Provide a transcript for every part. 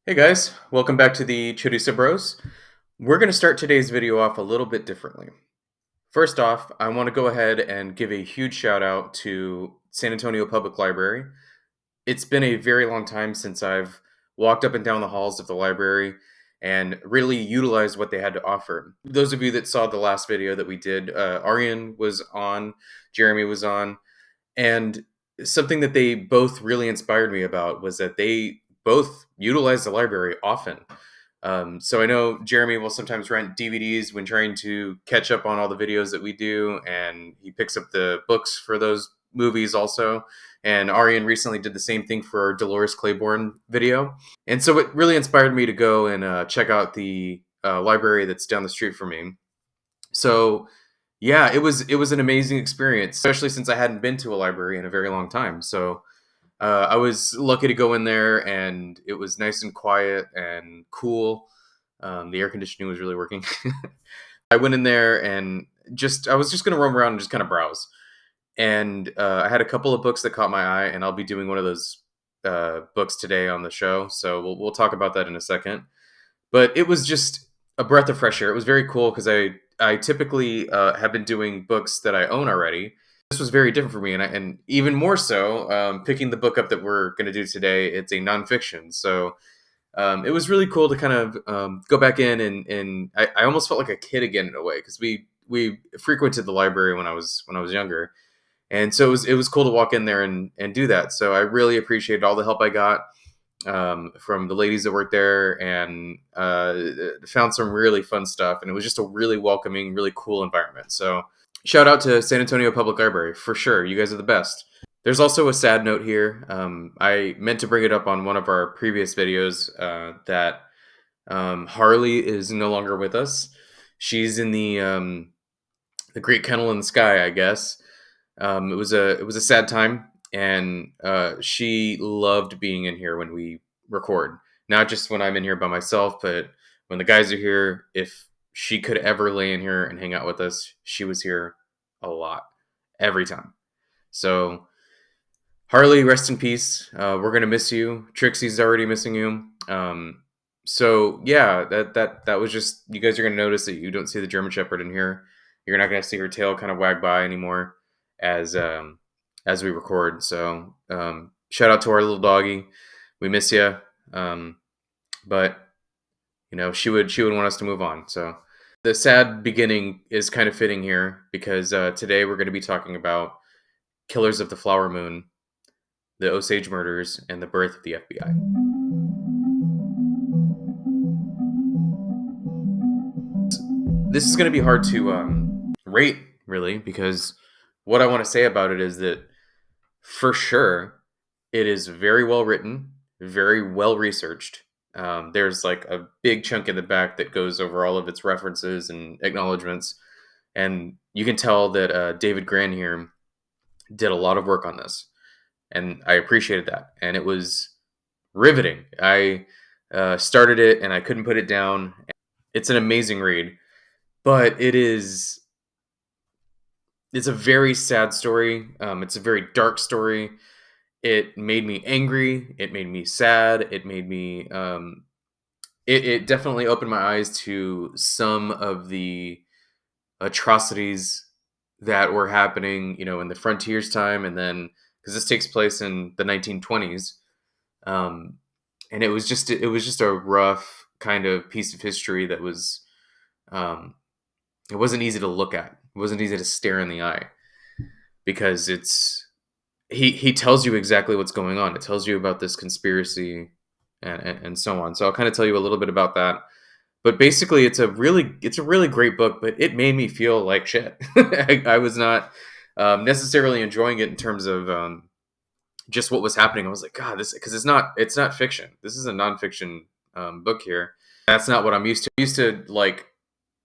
Hey guys, welcome back to the Chorizo Bros. We're going to start today's video off a little bit differently. First off, I want to go ahead and give a huge shout out to San Antonio Public Library. It's been a very long time since I've walked up and down the halls of the library and really utilized what they had to offer. Those of you that saw the last video that we did, Aryan was on, Jeremy was on, and something that they both really inspired me about was that they both utilize the library often. So I know Jeremy will sometimes rent DVDs when trying to catch up on all the videos that we do, and he picks up the books for those movies also. And Arian recently did the same thing for our Dolores Claiborne video. And so it really inspired me to go and check out the library that's down the street from me. So yeah, it was an amazing experience, especially since I hadn't been to a library in a very long time. So I was lucky to go in there, and it was nice and quiet and cool. The air conditioning was really working. I went in there and I was just going to roam around and just kind of browse. And I had a couple of books that caught my eye, and I'll be doing one of those books today on the show. So we'll talk about that in a second. But it was just a breath of fresh air. It was very cool because I typically have been doing books that I own already. This was very different for me, and even more so, picking the book up that we're going to do today. It's a nonfiction, so it was really cool to kind of go back in and I almost felt like a kid again in a way because we frequented the library when I was younger, and so it was cool to walk in there and do that. So I really appreciated all the help I got from the ladies that worked there, and found some really fun stuff, and it was just a really welcoming, really cool environment. So shout out to San Antonio Public Library for sure. You guys are the best. There's also a sad note here. I meant to bring it up on one of our previous videos that Harley is no longer with us. She's in the Great Kennel in the Sky, I guess. It was a sad time, and she loved being in here when we record. Not just when I'm in here by myself, but when the guys are here. If she could ever lay in here and hang out with us, she was here a lot, every time. So Harley, rest in peace. We're gonna miss you. Trixie's already missing you. So yeah, that was just, you guys are gonna notice that you don't see the German Shepherd in here. You're not gonna see her tail kind of wag by anymore as we record. So shout out to our little doggy. We miss you. But she would want us to move on. So the sad beginning is kind of fitting here because today we're going to be talking about Killers of the Flower Moon, the Osage murders, and the birth of the FBI. This is going to be hard to rate, really, because what I want to say about it is that for sure it is very well written, very well researched. There's like a big chunk in the back that goes over all of its references and acknowledgments, and you can tell that David Grann here did a lot of work on this, and I appreciated that. And it was riveting. I started it and I couldn't put it down. It's an amazing read, but it's a very sad story. It's a very dark story. It made me angry. It made me sad. It made me. It definitely opened my eyes to some of the atrocities that were happening, in the frontier's time, and then because this takes place in the 1920s, and it was just a rough kind of piece of history that was. It wasn't easy to look at. It wasn't easy to stare in the eye because he tells you exactly what's going on. It tells you about this conspiracy and so on. So I'll kind of tell you a little bit about that. But basically, it's a really great book. But it made me feel like shit. I was not necessarily enjoying it in terms of just what was happening. I was like, God, this, because it's not fiction. This is a nonfiction book here. That's not what I'm used to. I'm used to like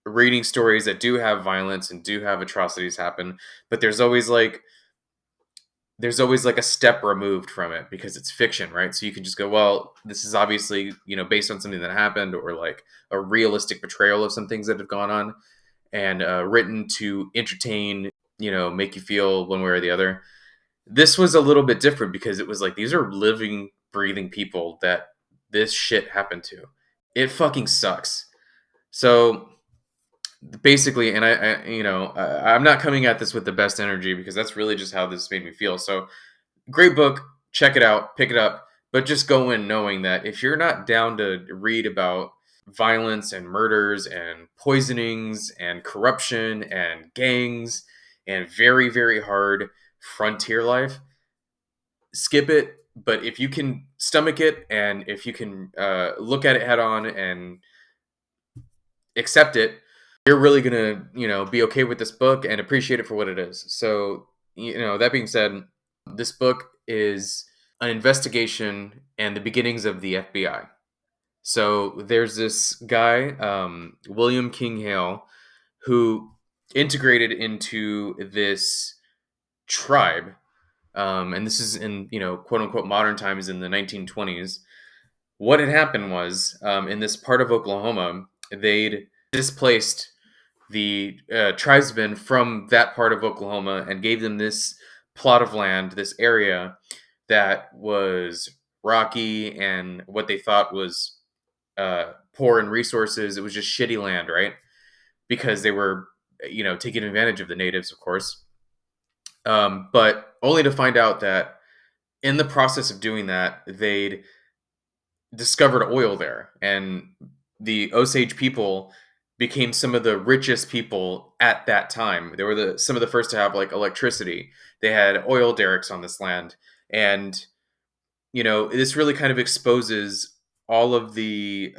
reading stories that do have violence and do have atrocities happen, but there's always like a step removed from it because it's fiction, right? So you can just go, well, this is obviously, based on something that happened, or like a realistic portrayal of some things that have gone on, and written to entertain, make you feel one way or the other. This was a little bit different because it was like, these are living, breathing people that this shit happened to. It fucking sucks. So basically, and I'm not coming at this with the best energy because that's really just how this made me feel. So great book, check it out, pick it up, but just go in knowing that if you're not down to read about violence and murders and poisonings and corruption and gangs and very, very hard frontier life, skip it. But if you can stomach it and if you can look at it head on and accept it, you're really gonna, be okay with this book and appreciate it for what it is. So, that being said, this book is an investigation and the beginnings of the FBI. So there's this guy, William King Hale, who integrated into this tribe, and this is in, quote unquote modern times in the 1920s. What had happened was, in this part of Oklahoma, they'd displaced the tribesmen from that part of Oklahoma and gave them this plot of land, this area that was rocky and what they thought was poor in resources. It was just shitty land, right? Because they were, taking advantage of the natives, of course. But only to find out that in the process of doing that, they'd discovered oil there, and the Osage people became some of the richest people at that time. They were some of the first to have like electricity. They had oil derricks on this land, and this really kind of exposes all of the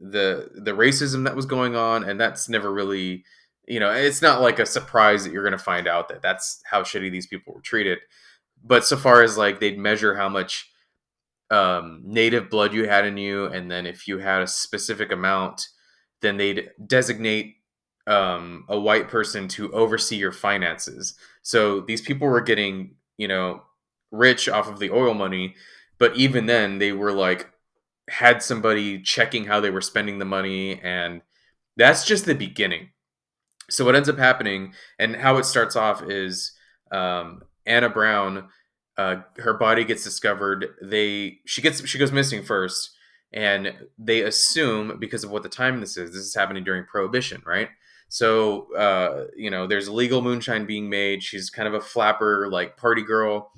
racism that was going on, and that's never really, it's not like a surprise that you're going to find out that that's how shitty these people were treated. But so far as like they'd measure how much native blood you had in you, and then if you had a specific amount, then they'd designate a white person to oversee your finances. So these people were getting, rich off of the oil money, but even then they were like had somebody checking how they were spending the money, and that's just the beginning. So what ends up happening and how it starts off is Anna Brown, her body gets discovered. She goes missing first, and they assume because of what the time this is happening during Prohibition, right? So there's illegal moonshine being made. She's kind of a flapper, like party girl,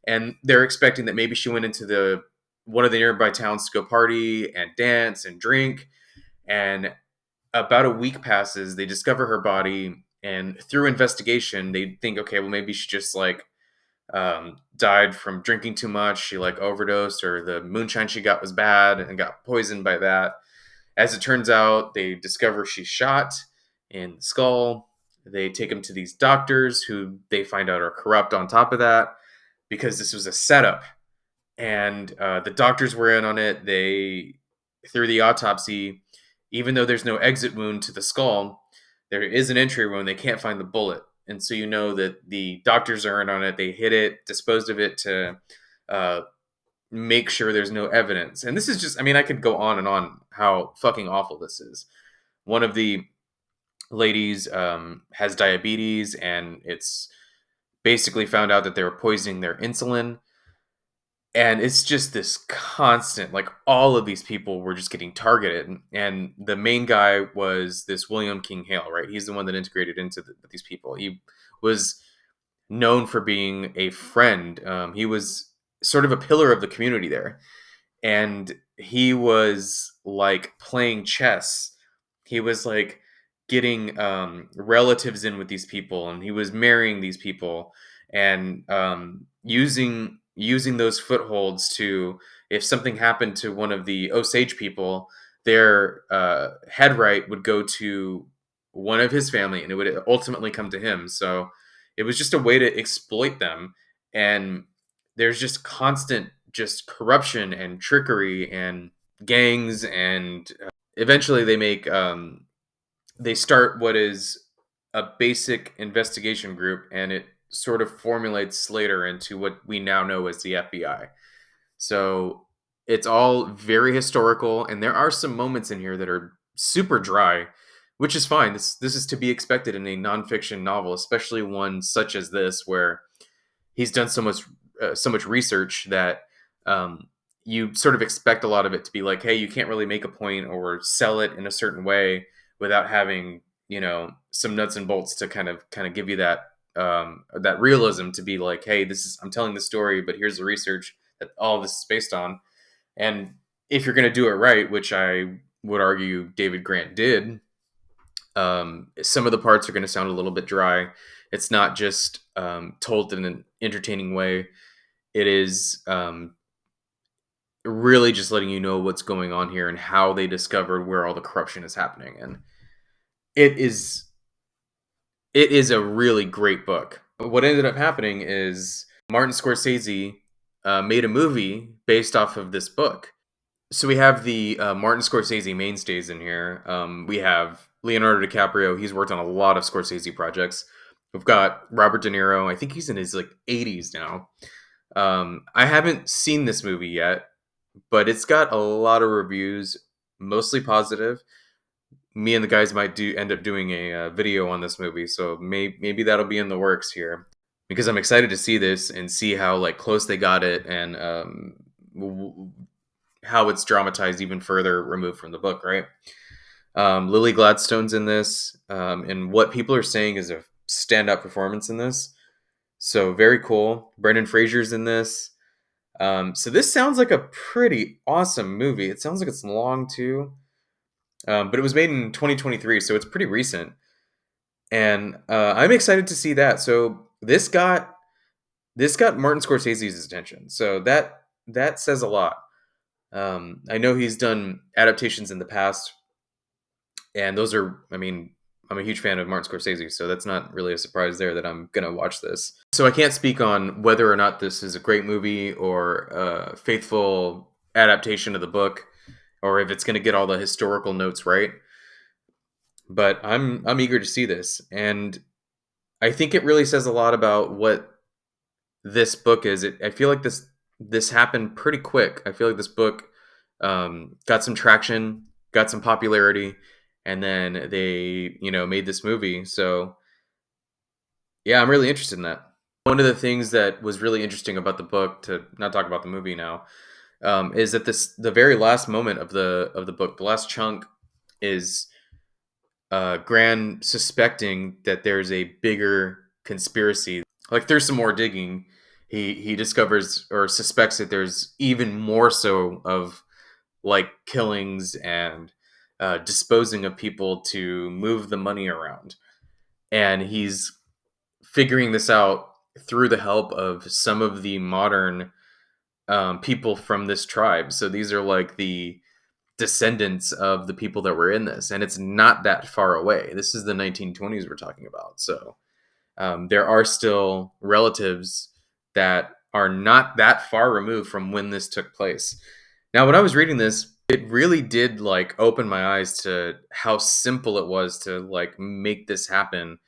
and they're expecting that maybe she went into the one of the nearby towns to go party and dance and drink. And about a week passes, they discover her body, and through investigation they think, okay, well, maybe she just like died from drinking too much. She like overdosed, or the moonshine she got was bad and got poisoned by that. As it turns out, they discover she's shot in the skull. They take him to these doctors who they find out are corrupt on top of that, because this was a setup. And the doctors were in on it. They, through the autopsy, even though there's no exit wound to the skull, there is an entry wound. They can't find the bullet, and so that the doctors are in on it. They hit it, disposed of it to make sure there's no evidence. And this is just, I mean, I could go on and on how fucking awful this is. One of the ladies has diabetes, and it's basically found out that they were poisoning their insulin. And it's just this constant, like all of these people were just getting targeted. And the main guy was this William King Hale, right? He's the one that integrated into these people. He was known for being a friend. He was sort of a pillar of the community there. And he was like playing chess. He was like getting relatives in with these people, and he was marrying these people, and using those footholds to, if something happened to one of the Osage people, their head right would go to one of his family, and it would ultimately come to him. So it was just a way to exploit them. And there's just constant just corruption and trickery and gangs, and eventually they start what is a basic investigation group, and it sort of formulates later into what we now know as the FBI. So it's all very historical, and there are some moments in here that are super dry, which is fine. This is to be expected in a nonfiction novel, especially one such as this, where he's done so much research that you sort of expect a lot of it to be like, hey, you can't really make a point or sell it in a certain way without having, some nuts and bolts to kind of give you that realism to be like, hey, this is I'm telling the story, but here's the research that all this is based on. And if you're going to do it right, which I would argue David Grant did, some of the parts are going to sound a little bit dry. It's not just told in an entertaining way. It is really just letting you know what's going on here and how they discovered where all the corruption is happening. And it is it is a really great book. What ended up happening is Martin Scorsese made a movie based off of this book. So we have the Martin Scorsese mainstays in here. We have Leonardo DiCaprio. He's worked on a lot of Scorsese projects. We've got Robert De Niro. I think he's in his 80s now. I haven't seen this movie yet, but it's got a lot of reviews, mostly positive. Me and the guys might end up doing a video on this movie, so maybe that'll be in the works here because I'm excited to see this and see how close they got it and how it's dramatized even further removed from the book, right? Lily Gladstone's in this, and what people are saying is a standout performance in this. So very cool. Brendan Fraser's in this. So this sounds like a pretty awesome movie. It sounds like it's long too, but it was made in 2023, so it's pretty recent. And I'm excited to see that. So this got Martin Scorsese's attention. So that says a lot. I know he's done adaptations in the past, and those are, I mean, I'm a huge fan of Martin Scorsese, so that's not really a surprise there that I'm going to watch this. So I can't speak on whether or not this is a great movie or a faithful adaptation of the book, or if it's going to get all the historical notes right. But I'm eager to see this, and I think it really says a lot about what this book is. I feel like this happened pretty quick. I feel like this book got some traction, got some popularity, and then they made this movie. So yeah, I'm really interested in that. One of the things that was really interesting about the book, to not talk about the movie now, is that the very last moment of the book, the last chunk, is Gran suspecting that there's a bigger conspiracy. Like there's some more digging. He discovers or suspects that there's even more so of killings and disposing of people to move the money around. And he's figuring this out through the help of some of the modern people from this tribe. So these are the descendants of the people that were in this, and it's not that far away. This is the 1920s we're talking about. So there are still relatives that are not that far removed from when this took place. Now, when I was reading this, it really did open my eyes to how simple it was to make this happen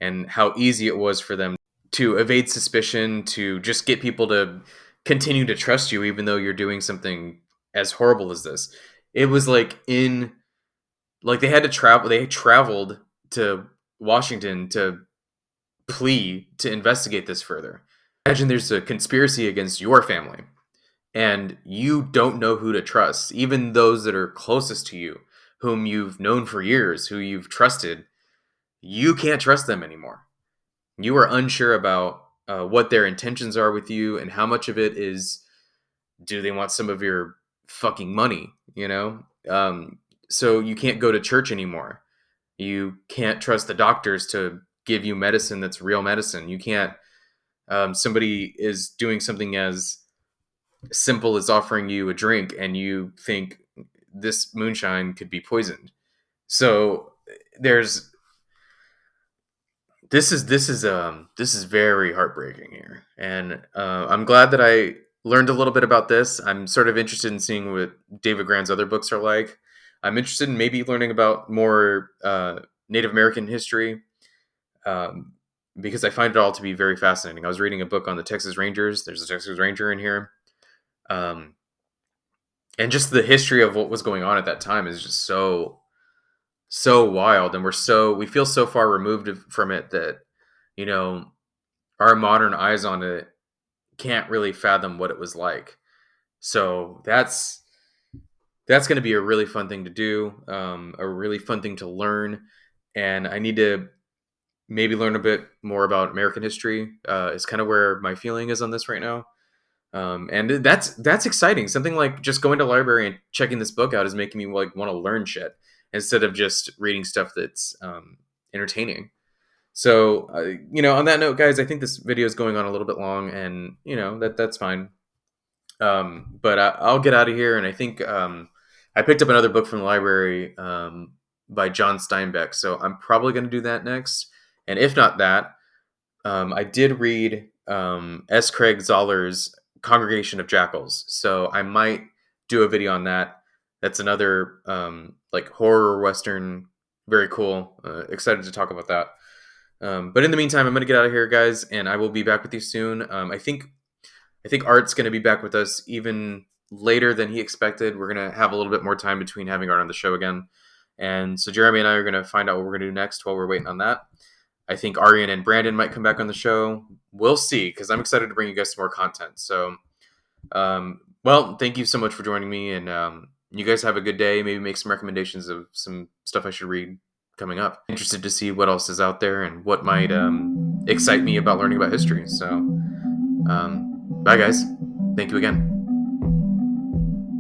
and how easy it was for them to evade suspicion, to just get people to continue to trust you even though you're doing something as horrible as this. It was they had to travel. They traveled to Washington to plea to investigate this further. Imagine there's a conspiracy against your family and you don't know who to trust, even those that are closest to you, whom you've known for years, who you've trusted. You can't trust them anymore. You are unsure about what their intentions are with you and how much of it is, do they want some of your fucking money, so you can't go to church anymore. You can't trust the doctors to give you medicine that's real medicine. You can't, somebody is doing something as simple as offering you a drink and you think this moonshine could be poisoned. So there's this is very heartbreaking here, and I'm glad that I learned a little bit about this. I'm sort of interested in seeing what David Grann's other books are like. I'm interested in maybe learning about more Native American history, because I find it all to be very fascinating. I was reading a book on the Texas Rangers. There's a Texas Ranger in here, and just the history of what was going on at that time is just so wild, and we feel so far removed from it that our modern eyes on it can't really fathom what it was like. So that's going to be a really fun thing to do, a really fun thing to learn, and I need to maybe learn a bit more about American history. Is kind of where my feeling is on this right now. And that's exciting. Something like just going to the library and checking this book out is making me like want to learn shit instead of just reading stuff that's entertaining. So on that note, guys, I think this video is going on a little bit long, and that's fine. But I'll get out of here, and I think I picked up another book from the library by John Steinbeck, so I'm probably going to do that next. And if not that, I did read S. Craig Zoller's Congregation of Jackals, so I might do a video on that. That's another like horror western, very cool. Excited to talk about that. But in the meantime, I'm going to get out of here, guys, and I will be back with you soon. I think Art's going to be back with us even later than he expected. We're going to have a little bit more time between having Art on the show again. And so Jeremy and I are going to find out what we're going to do next while we're waiting on that. I think Arian and Brandon might come back on the show. We'll see, because I'm excited to bring you guys some more content. So, well, thank you so much for joining me, and you guys have a good day. Maybe make some recommendations of some stuff I should read coming up. Interested to see what else is out there and what might excite me about learning about history. So, bye, guys. Thank you again.